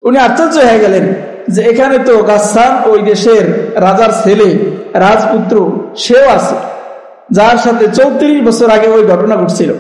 উনি আশ্চর্য হয়ে গেলেন যে এখানে তো গাসসান ওই দেশের রাজার ছেলে, রাজপুত্র, সেও আছে, যার সাথে 34 বছর আগে ওই ঘটনা ঘটছিল।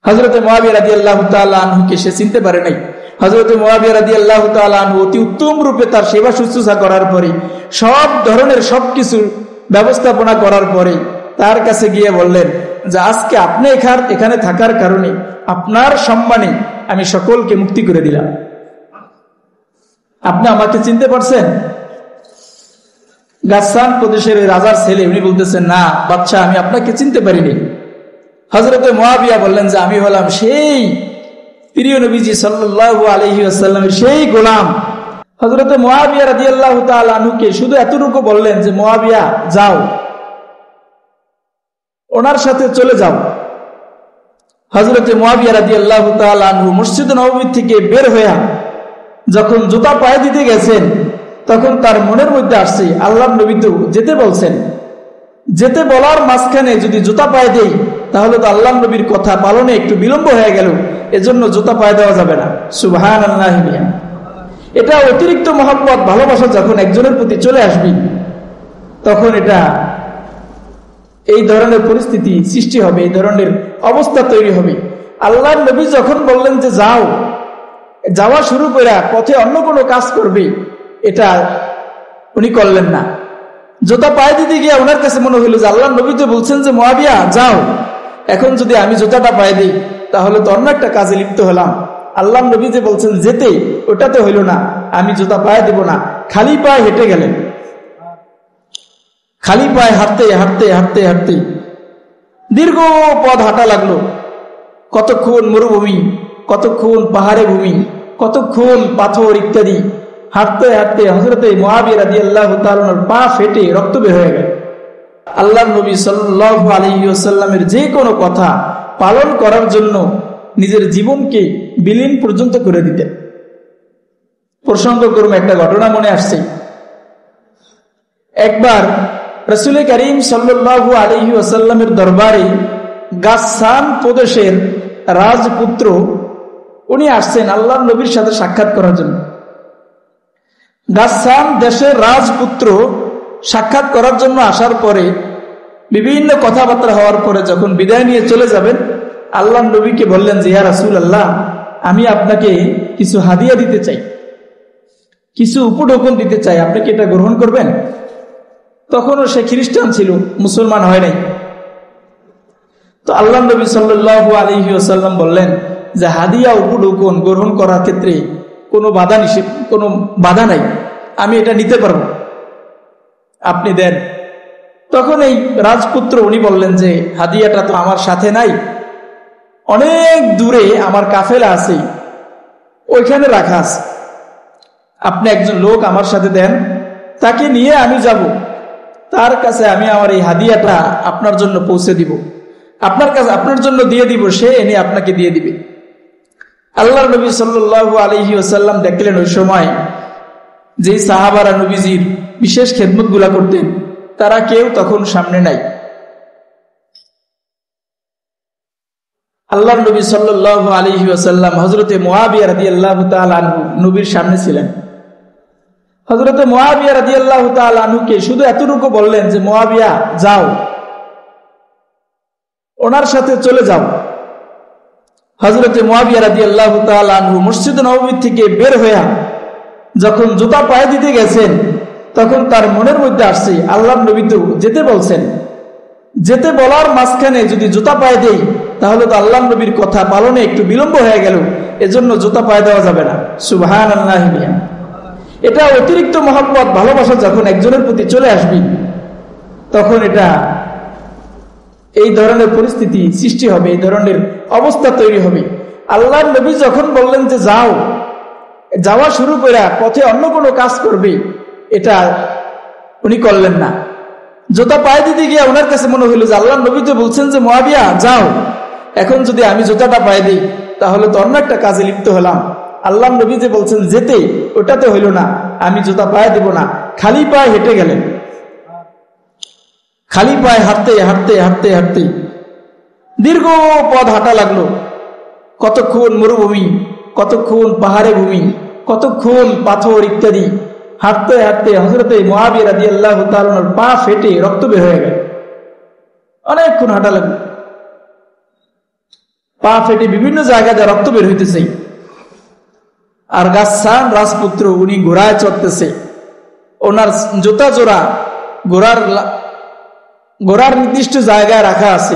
হযরতে মুআবিয়া রাদিয়াল্লাহু তাআলা আনহুকে সে চিনতে পারে নাই। হযরতে মুআবিয়া রাদিয়াল্লাহু তাআলা আনহু অতি উত্তম রূপে তার সেবা শুশ্রূষা করার পরে, সব ধরনের সবকিছু ব্যবস্থাপনা করার পরে তার কাছে গিয়ে বললেন যে আজকে আপনি এখানে থাকার কারণে আপনার সম্মানে আমি সকলকে মুক্তি করে দিলাম। আপনি আমাকে চিনতে পারছেন? গাসসান প্রদেশের রাজার ছেলে উনি বলতেছেন, না বাদশা, আমি আপনাকে চিনতে পারিনি। হযরতে মুআবিয়া বললেন যে আমি হলাম সেই প্রিয় নবীজি সাল্লাল্লাহু আলাইহি ওয়াসাল্লামের সেই গোলাম। হযরতে মুআবিয়া রাদিয়াল্লাহু তাআলা আনহুকে শুধু এতটুকু বললেন যে মুআবিয়া যাও, ওনার সাথে চলে যাও। হযরতে মুআবিয়া রাদিয়াল্লাহু তাআলা আনহু মসজিদ নববী থেকে বের হয়ে যখন জুতা পায়ে দিতে গেছেন, তখন তার মনের মধ্যে আসছে আল্লাহর নবী তো যেতে বলছেন, যেতে বলার মাঝখানে যদি জুতা পায়ে দেই তাহলে তো আল্লাহর নবীর কথা পালনে একটু বিলম্ব হয়ে গেল, এজন্য জুতা পায়ে দেওয়া যাবে না। সুবহানাল্লাহ। এটা অতিরিক্ত মহব্বত, ভালোবাসা যখন একজনের প্রতি চলে আসবে, তখন এটা এই ধরনের পরিস্থিতি সৃষ্টি হবে, এই ধরনের অবস্থা তৈরি হবে। আল্লাহর নবী যখন বললেন যে যাও, যাওয়া শুরু করে পথে অন্য কোনো কাজ করবে, এটা উনি করলেন না। জুতা পায়ে দিতে গিয়ে ওনার কাছে মনে হইল যে আল্লাহর নবী তো বলছেন যে মুআবিয়া যাও, এখন যদি আমি জুতাটা পায়ে দিই তাহলে তো অন্য একটা কাজে লিপ্ত হলাম। আল্লাহর নবী যে বলছেন যেতে, ওটা তো হইল না, আমি জুতা পায়ে দিব না। খালি পায়ে হেঁটে গেলেন, খালি পায়ে হাঁটতে হাঁটতে হাঁটতে হাঁটতে দীর্ঘ পথ হাঁটা লাগলো। কতক্ষণ মরুভূমি, কতক্ষণ পাহাড়ে ভূমি, কতক্ষণ পাথর ইত্যাদি হাঁটতে হাঁটতে হযরতে মুআবিয়া রাদিয়াল্লাহু তাআলার পা ফেটে রক্ত বের হয়ে গেল। আল্লাহর নবী সাল্লাল্লাহু আলাইহি ওয়াসাল্লামের যে কোনো কথা পালন করার জন্য নিজের জীবনকে বিলীন পর্যন্ত করে দিতেন। প্রসঙ্গক্রমে একটা ঘটনা মনে আসছে। একবার রাসূল করিম সাল্লাল্লাহু আলাইহি ওয়াসাল্লামের দরবারে গাসসান প্রদেশের রাজপুত্র উনি আসছেন আল্লাহর নবীর সাথে সাক্ষাৎ করার জন্য। গাসসান দেশের রাজপুত্র সাক্ষাৎ করার জন্য আসার পরে বিভিন্ন কথাবার্তা হওয়ার পরে যখন বিদায় নিয়ে চলে যাবেন, আল্লাহর নবীকে বললেন যে ইয়া রাসূলুল্লাহ, আমি আপনাকে কিছু হাদিয়া দিতে চাই, কিছু উপঢৌকন দিতে চাই, আপনি কি এটা গ্রহণ করবেন? তখনও সে খ্রিস্টান ছিল, মুসলমান হয় নাই। তো আল্লাহর নবী সাল্লাল্লাহু আলাইহি ওয়াসাল্লাম বললেন যে হাদিয়া উপঢৌকন গ্রহণ করার ক্ষেত্রে কোনো বাধা নাই, আমি এটা নিতে পারবো, আপনি দেন। তখন এই রাজপুত্র উনি বললেন যে হাদিয়াটা তো আমার সাথে নাই, অনেক দূরে আমার কাফেলা আছে, ওইখানে রাখা আছে, আপনি একজন লোক আমার সাথে দেন, তাকে নিয়ে আমি যাব, তার কাছে আমি আমার এই হাদিয়াটা আপনার জন্য পৌঁছে দিব, আপনার জন্য দিয়ে দিব, সে এনে আপনাকে দিয়ে দিবে। আল্লাহর নবী সাল্লাল্লাহু আলাইহি ওয়াসাল্লাম দেখলেন ওই সময় যে সাহাবারা নবীজির বিশেষ খেদমত গুলা করতেন তারা কেউ তখন সামনে নাই। আল্লাহর নবী সাল্লাল্লাহু আলাইহি ওয়াসাল্লাম হযরতে মুআবিয়া রাদিয়াল্লাহু তাআলা আনহু নবীর সামনে ছিলেন। হযরতে মুআবিয়া রাদিয়াল্লাহু তাআলা আনহুকে শুধু এতটুকু বললেন যে মুআবিয়া যাও, ওনার সাথে চলে যাও। হযরতে মুআবিয়া রাদিয়াল্লাহু তাআলা আনহু মসজিদ নববী থেকে বের হয়ে যখন জুতা পায়ে দিতে গেছেন, তখন তার মনের মধ্যে আসছে আল্লাহর নবী তো যেতে বলছেন, যেতে বলার মাঝখানে যদি জুতা পায়ে দেই তাহলে তো আল্লাহর নবীর কথা পালনে একটু বিলম্ব হয়ে গেল, এজন্য জুতা পায়ে দেওয়া যাবে না। সুবহানাল্লাহ। এটা অতিরিক্ত মহব্বত, ভালোবাসা যখন একজনের প্রতি চলে আসবে, তখন এটা এই ধরনের পরিস্থিতি সৃষ্টি হবে, এই ধরনের অবস্থা তৈরি হবে। আল্লাহর নবী যখন বললেন যে যাও, যাওয়া শুরু করে পথে অন্য কোনো কাজ করবে, এটা উনি করলেন না। জুতা পায়ে দিতে গিয়ে ওনার কাছে মনে হইল যে আল্লাহর নবী তো বলছেন যে মুআবিয়া যাও, এখন যদি আমি জুতাটা পায়ে দিই তাহলে তো অন্য একটা কাজে লিপ্ত হলাম। আল্লাহর নবী যে বলছেন যেতে, ওটা তো হইল না, আমি জুতা পায়ে দিব না। খালি পায়ে হেঁটে গেলেন, খালি পায়ে হাঁটতে হাঁটতে হাঁটতে হাঁটতে দীর্ঘ পথ হাঁটা লাগলো। কতক্ষণ মরুভূমি, কতক্ষণ পাহাড়ে ভূমি, কতক্ষণ পাথর ইত্যাদি, হাঁটতে হাঁটতে হযরতে মুআবিয়া রাদিয়াল্লাহু তাআলা আনহুর পা ফেটে রক্ত বের হয়ে গেল। অনেকক্ষণ হাঁটা লাগলো, পা ফেটে বিভিন্ন জায়গায় রক্ত বের হইতেছে। আর গাসসান রাজপুত্র উনি ঘোড়ায় চড়তেছে, ওনার জুতা জোড়া ঘোড়ার নির্দিষ্ট জায়গায় রাখা আছে।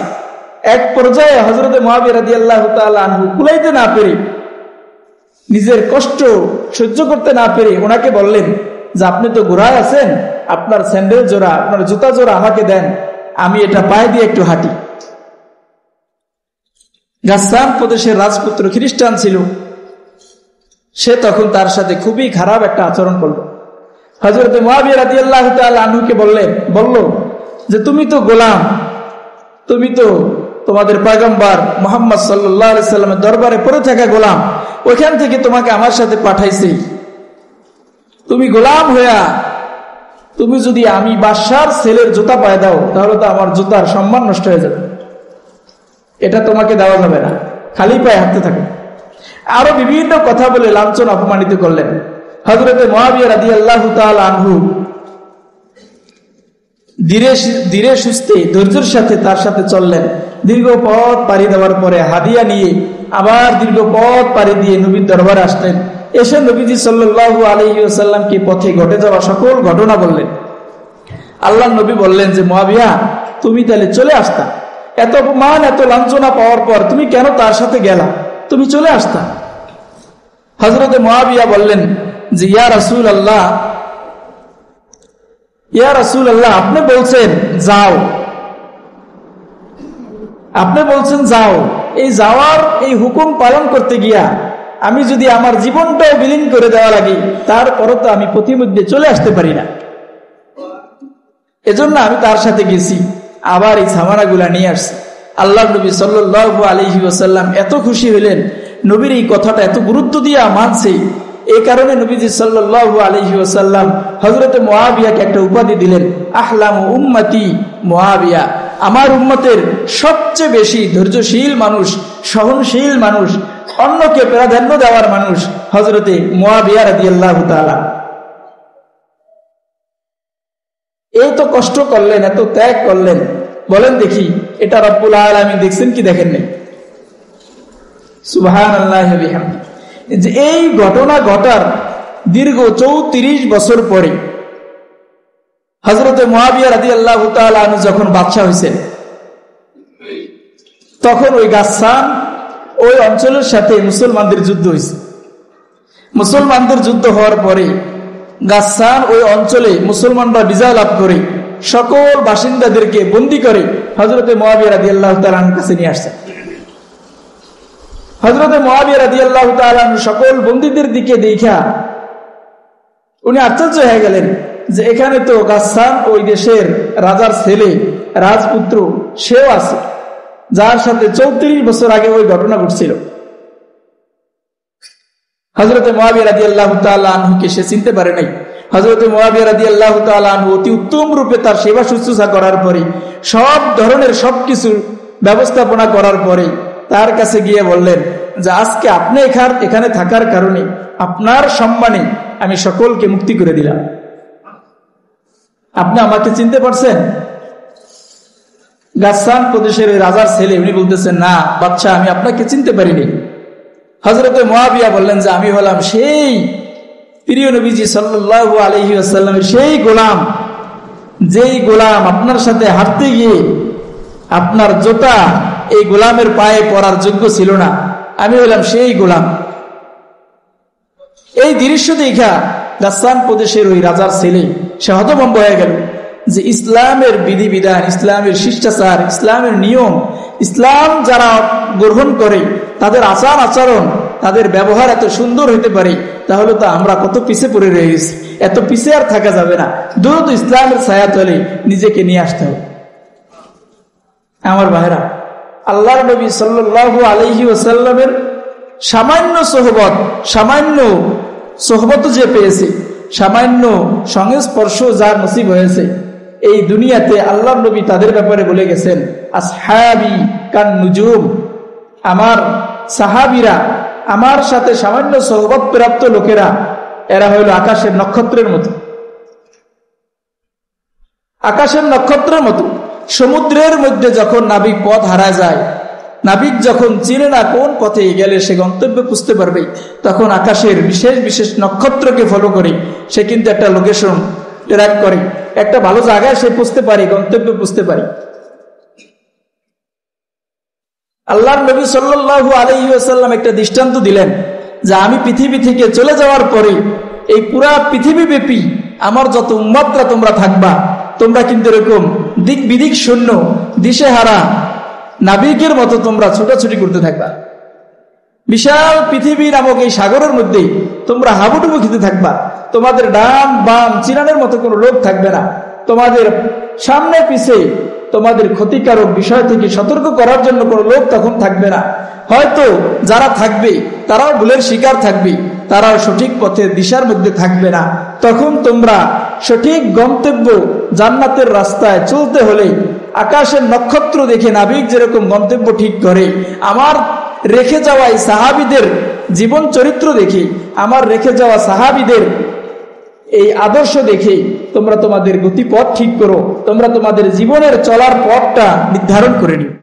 এক পর্যায়ে হযরতে মুআবিয়া রাদিয়াল্লাহু তাআলা আনহু কুলাইতে না পেরে, নিজের কষ্ট সহ্য করতে না পেরে ওনাকে বললেন যে আপনি তো ঘোড়ায় আছেন, আপনার স্যান্ডেল জোড়া, আপনার জুতা জোড়া আমাকে দেন, আমি এটা পায়ে দিয়ে একটু হাঁটি। গাসসান প্রদেশের রাজপুত্র খ্রিস্টান ছিল, সে তখন তার সাথে খুবই খারাপ একটা আচরণ করল। হযরতে মুআবিয়া রাদিয়াল্লাহু তাআলা আনহুকে বলল যে তুমি তো গোলাম, তুমি তো তোমাদের পয়গম্বর মুহাম্মদ সাল্লাল্লাহু আলাইহি সাল্লামের দরবারে পড়ে থাকা গোলাম, ওইখান থেকে তোমাকে আমার সাথে পাঠাইছি। তুমি গোলাম হইয়া তুমি যদি আমি বাদশার ছেলের জুতা পায়ে দাও, তাহলে তো আমার জুতার সম্মান নষ্ট হয়ে যাবে, এটা তোমাকে দেওয়া যাবে না, খালি পায়ে হাঁটতে থাকো। আরো বিভিন্ন কথা বলে লাঞ্ছন অপমানিত করলেন। হযরতে মুআবিয়া রাদিয়াল্লাহু তাআলা আনহু ধীরে সুস্থে ধৈর্যের সাথে তার সাথে চললেন। দীর্ঘ পথ পাড়ি দেওয়ার পরে হাদিয়া নিয়ে আবার দীর্ঘ পথ পাড়ি দিয়ে নবীর দরবারে আসলেন। এসে নবীজি সাল্লাল্লাহু আলাইহি ওয়াসাল্লামকে পথে ঘটে যাওয়া সকল ঘটনা বললেন। আল্লাহর নবী বললেন যে মুআবিয়া, তুমি তাহলে চলে আসতা, এত অপমান এত লাঞ্ছনা পাওয়ার পর তুমি কেন তার সাথে গেলা, তুমি চলে আসতা। হযরতে মুআবিয়া বললেন যে ইয়া রাসূলুল্লাহ, আপনি বলছেন যাও, এই যাওয়ার এই হুকুম পালন করতে গিয়া আমি যদি আমার জীবনটাও বিলীন করে দেওয়া লাগে, তারপরও তো আমি প্রতিমধ্যে চলে আসতে পারি না, এজন্য আমি তার সাথে গেছি, আবার এই সামানাগুলা নিয়ে আসছি। আল্লাহ নবী সাল্লাল্লাহু আলাইহি ওয়াসাল্লাম এত খুশি হলেন, নবীর এই কথাটা এত গুরুত্ব দিয়া মানছে, এই কারণে নবীজি সাল্লাল্লাহু আলাইহি ওয়াসাল্লাম হযরতে মুআবিয়াকে একটা উপাধি দিলেন, আহলামু উম্মতি মুআবিয়া, আমার উম্মতের সবচেয়ে বেশি ধৈর্যশীল মানুষ, সহনশীল মানুষ, অন্যকে প্রাধান্য দেওয়ার মানুষ হযরতে মুআবিয়া রাদিয়াল্লাহু তাআলা। এই তো কষ্ট করলেন, এত ত্যাগ করলেন, বলেন দেখি এটা রব্বুল আলামিন দেখছেন কি দেখেন নাই? সুবহানাল্লাহি ওয়া বিহামদিহি। যে এই ঘটনা ঘটার দীর্ঘ 34 বছর পরে হযরতে মুআবিয়া রাদিয়াল্লাহু তাআলা আনহু যখন বাদশা হয়েছেন, তখন ওই গাসসান ওই অঞ্চলের সাথে মুসলমানদের যুদ্ধ হয়েছে। মুসলমানদের যুদ্ধ হওয়ার পরে গাসসান ওই অঞ্চলে মুসলমানরা বিজয় লাভ করে সকল বাসিন্দাদেরকে বন্দী করে হযরতে মুআবিয়া রাদিয়াল্লাহু তাআলা আনহুর কাছে নিয়ে আসছেন। হযরতে মুআবিয়া রাদিয়াল্লাহু তাআলা আনহু সকল বন্দীদের দিকে দেখা উনি আশ্চর্য হয়ে গেলেন যে এখানে তো গাসসান ওই দেশের রাজার ছেলে, রাজপুত্র, সেও আছে, যার সাথে 34 বছর আগে ওই ঘটনা ঘটছিল। হযরতে মুআবিয়া রাদিয়াল্লাহু তাআলা আনহুকে সে চিনতে পারে নাই। হযরতে মুআবিয়া রাদিয়াল্লাহু তাআলা আনহু অতি উত্তম রূপে তার সেবা শুশ্রূষা করার পরে, সব ধরনের সবকিছু ব্যবস্থাপনা করার পরে তার কাছে গিয়ে বললেন যে আজকে আপনি এখানে থাকার কারণে আপনার সম্মানে আমি সকলকে মুক্তি করে দিলাম, আপনি আমাকে চিনতে পারছেন? গাসসান প্রদেশের রাজার ছেলে উনি বলতেছেন, না বাদশা, আমি আপনাকে চিনতে পারিনি। হযরতে মুআবিয়া বললেন যে আমি হলাম সেই প্রিয় নবীজি সাল্লাল্লাহু আলাইহি ওয়াসাল্লামের সেই গোলাম, যেই গোলাম আপনার সাথে হাঁটতে গিয়ে আপনার জুতা এই গোলামের পায়ে পড়ার যোগ্য ছিল না, আমি হলাম সেই গোলাম। এই দৃশ্য দেখা গাসসান প্রদেশের ওই রাজার ছেলে সে হতভম্ব হয়ে গেল যে ইসলামের বিধিবিধান, ইসলামের শিষ্টাচার, ইসলামের নিয়ম, ইসলাম যারা গ্রহণ করে তাদের আচার আচরণ, তাদের ব্যবহার এত সুন্দর হইতে পারে, তাহলে তো আমরা কত পিছে পড়ে রয়ে গেছি, এত পিছে আর থাকা যাবে না, দ্রুত ইসলামের ছায়া তলে নিজেকে নিয়ে আসতে হবে। আমার ভাইরা, আল্লাহর নবী সাল্লাল্লাহু আলাইহি ওয়াসাল্লামের সামান্য সোহবত যে পেয়েছে, সামান্য সংস্পর্শ যার নসিব হয়েছে, এই দুনিয়াতে আল্লাহর নবী তাদের ব্যাপারে বলে গেছেন, আসহাবি কান নুজুম, আমার সাহাবীরা আমার সাথে সামান্য সহবত প্রাপ্ত লোকেরা এরা হইল আকাশের নক্ষত্রের মতো। আকাশের নক্ষত্রের মতো। সমুদ্রের মধ্যে যখন নাবিক পথ হারায় যায়, নাবিক যখন চিনে না কোন পথে গেলে সে গন্তব্যে বুঝতে পারবে, তখন আকাশের বিশেষ বিশেষ নক্ষত্রকে ফলো করে সে কিন্তু একটা লোকেশন ট্র্যাক করে, একটা ভালো জায়গায় সে বুঝতে পারে, গন্তব্যে বুঝতে পারে। আল্লাহর নবী সাল্লাল্লাহু আলাইহি ওয়াসাল্লাম একটা দৃষ্টান্ত দিলেন যে আমি পৃথিবী থেকে চলে যাওয়ার পরে এই পুরা পৃথিবী ব্যাপী আমার যত উম্মতরা তোমরা থাকবা, তোমরা কিন্তু এরকম দিক বিদিক শূন্য, দিশেহারা নাবিকের মতো তোমরা ছোটাছুটি করতে থাকবা। বিশাল পৃথিবী নামক এই সাগরের মধ্যে তোমরা হাবুডুবু খেতে থাকবা। তোমাদের ডান বাম চিনানের মতো কোনো লোক থাকবে না। তোমাদের সামনে পিছে তোমাদের ক্ষতিকারক বিষয় থেকে সতর্ক করার জন্য কোনো লোক তখন থাকবে না। হয়তো যারা থাকবে তারাও ভুলের শিকার থাকবে, তারাও সঠিক পথে দিশার মধ্যে থাকবে না। তখন তোমরা সঠিক গন্তব্য জান্নাতের রাস্তায় চলতে হলে আকাশের নক্ষত্র দেখে নাবিক যেরকম গন্তব্য ঠিক করে, আমার রেখে যাওয়া এই সাহাবীদের জীবন চরিত্র দেখে, আমার রেখে যাওয়া সাহাবীদের এই আদর্শ দেখে তোমরা তোমাদের গতিপথ ঠিক করো, তোমরা তোমাদের জীবনের চলার পথটা নির্ধারণ করে নিও।